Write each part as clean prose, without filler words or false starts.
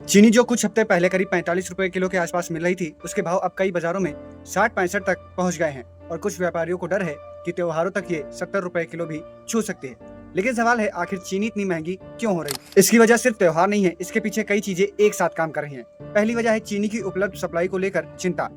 चीनी जो कुछ हफ्ते पहले करीब 45 रुपए किलो के आसपास मिल रही थी, उसके भाव अब कई बाजारों में 60-65 तक पहुंच गए हैं और कुछ व्यापारियों को डर है कि त्योहारों तक ये 70 रुपए किलो भी छू सकती है। लेकिन सवाल है, आखिर चीनी इतनी महंगी क्यों हो रही है? इसकी वजह सिर्फ त्योहार नहीं है, इसके पीछे कई चीजें एक साथ काम कर रही हैं। पहली वजह है चीनी की उपलब्ध सप्लाई को लेकर चिंता।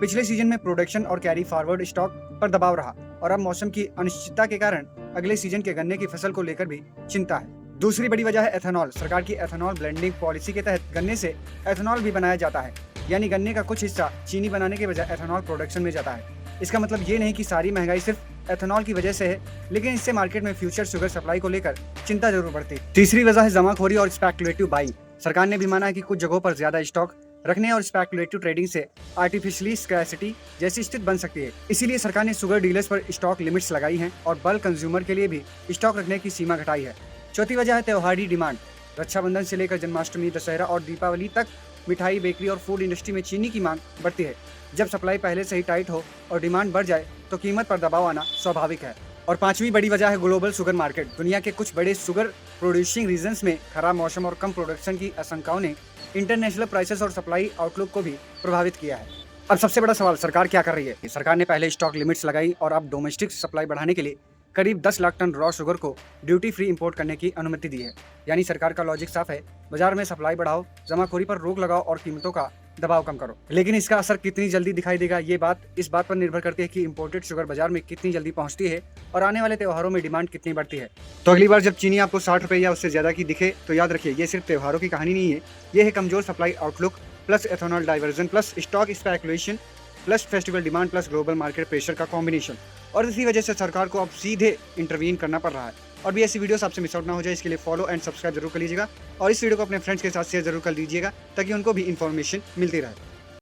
पिछले सीजन में प्रोडक्शन और कैरी फॉरवर्ड स्टॉक पर दबाव रहा और अब मौसम की अनिश्चितता के कारण अगले सीजन के गन्ने की फसल को लेकर भी चिंता है। दूसरी बड़ी वजह है एथेनॉल। सरकार की एथेनॉल ब्लेंडिंग पॉलिसी के तहत गन्ने से एथेनॉल भी बनाया जाता है, यानी गन्ने का कुछ हिस्सा चीनी बनाने के बजाय एथेनॉल प्रोडक्शन में जाता है। इसका मतलब ये नहीं कि सारी महंगाई सिर्फ एथेनॉल की वजह से है, लेकिन इससे मार्केट में फ्यूचर शुगर सप्लाई को लेकर चिंता जरूर बढ़ती। तीसरी वजह है जमाखोरी और स्पेकुलेटिव बाइंग। सरकार ने भी माना है कि कुछ जगहों पर ज्यादा स्टॉक रखने और स्पेकुलेटिव ट्रेडिंग से आर्टिफिशियली स्कैसिटी जैसी स्थिति बन सकती है। इसीलिए सरकार ने शुगर डीलर्स पर स्टॉक लिमिट्स लगाई हैं और बल्क कंज्यूमर के लिए भी स्टॉक रखने की सीमा घटाई है। चौथी वजह है त्योहारी डिमांड। रक्षाबंधन से लेकर जन्माष्टमी, दशहरा और दीपावली तक मिठाई, बेकरी और फूड इंडस्ट्री में चीनी की मांग बढ़ती है। जब सप्लाई पहले से ही टाइट हो और डिमांड बढ़ जाए तो कीमत पर दबाव आना स्वाभाविक है। और पांचवी बड़ी वजह है ग्लोबल शुगर मार्केट। दुनिया के कुछ बड़े शुगर प्रोड्यूसिंग रीजन्स में खराब मौसम और कम प्रोडक्शन की आशंकाओं ने इंटरनेशनल प्राइसेस और सप्लाई आउटलुक को भी प्रभावित किया है। अब सबसे बड़ा सवाल, सरकार क्या कर रही है? सरकार ने पहले स्टॉक लिमिट्स लगाई और अब डोमेस्टिक सप्लाई बढ़ाने के लिए करीब 10 लाख टन रॉ शुगर को ड्यूटी फ्री इंपोर्ट करने की अनुमति दी है। यानी सरकार का लॉजिक साफ है, बाजार में सप्लाई बढ़ाओ, जमाखोरी पर रोक लगाओ और कीमतों का दबाव कम करो। लेकिन इसका असर कितनी जल्दी दिखाई देगा, ये बात इस बात पर निर्भर करती है कि इंपोर्टेड शुगर बाजार में कितनी जल्दी पहुंचती है और आने वाले त्योहारों में डिमांड कितनी बढ़ती है। तो अगली बार जब चीनी आपको 60 रुपए या उससे ज्यादा की दिखे तो याद रखिए, ये सिर्फ त्योहारों की कहानी नहीं है। ये है कमजोर supply outlook plus ethanol diversion plus stock speculation plus festival demand plus global market pressure का कॉम्बिनेशन। और इसी वजह से सरकार को अब सीधे इंटरवीन करना पड़ रहा है। और भी ऐसी वीडियोस आपसे मिस आउट ना हो जाए, इसके लिए फॉलो एंड सब्सक्राइब जरूर कर लीजिएगा और इस वीडियो को अपने फ्रेंड्स के साथ शेयर जरूर कर लीजिएगा ताकि उनको भी इन्फॉर्मेशन मिलती रहे।